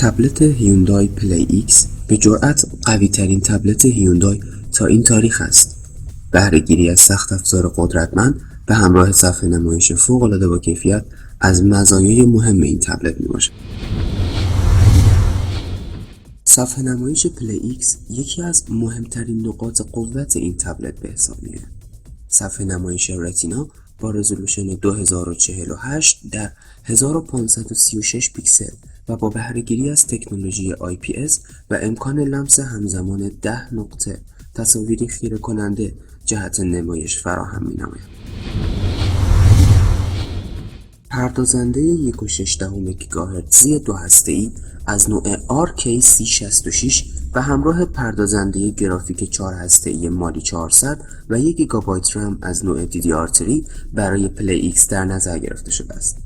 تبلت هیوندای پلی ایکس به جرأت قوی ترین تبلت هیوندای تا این تاریخ است. بهره‌گیری از سخت افزار قدرتمند به همراه صفحه نمایش فوق‌العاده با کیفیت از مزایای مهم این تبلت میباشد. صفحه نمایش پلی ایکس یکی از مهمترین نقاط قوت این تبلت به حساب میاد. صفحه نمایش رتینا با رزولوشن 2048 در 1536 پیکسل و با بهره‌گیری از تکنولوژی IPS و امکان لمس همزمان 10 نقطه تصاویری خیره کننده جهت نمایش فراهم می‌نماید. پردازنده 1.6 گیگاهرتزی دو هسته‌ای از نوع RK3066 و همراه پردازنده گرافیک 4 هسته‌ای مالی 400 و 1 گیگابایت رم از نوع DDR3 برای پلی ایکس در نظر گرفته شده است.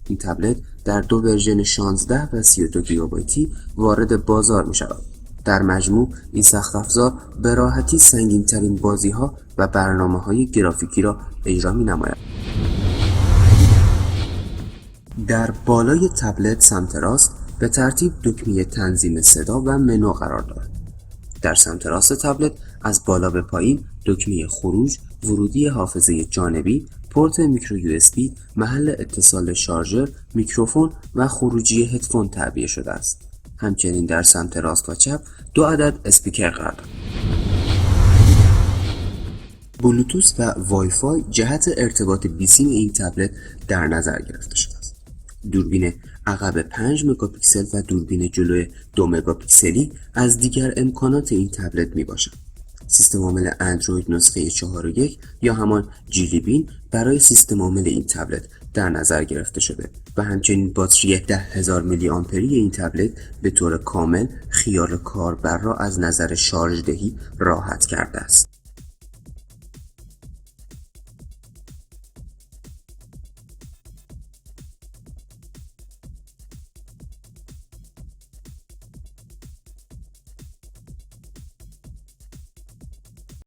این تبلت در دو ورژن 16 و 32 گیگابایتی وارد بازار می شود. در مجموع این سخت افزار به راحتی سنگین ترین بازی ها و برنامه های گرافیکی را اجرا می نماید. در بالای تبلت سمت راست به ترتیب دکمه تنظیم صدا و منو قرار دارد. در سمت راست تبلت از بالا به پایین دکمه خروج، ورودی حافظه جانبی، پورت میکرو USB، محل اتصال شارژر، میکروفون و خروجی هدفون تعبیه شده است. همچنین در سمت راست و چپ 2 عدد اسپیکر قرار دارد. بلوتوث و وای فای جهت ارتباط بیسیم این تبلت در نظر گرفته شده است. دوربین عقب 5 مگاپیکسل و دوربین جلوی 2 مگاپیکسلی از دیگر امکانات این تبلت می باشند. سیستم عامل اندروید نسخه 4.1 یا همان جیلی بین برای سیستم عامل این تبلت در نظر گرفته شده و همچنین باتری 10,000 میلی آمپری این تبلت به طور کامل خیال کاربر را از نظر شارژ دهی راحت کرده است.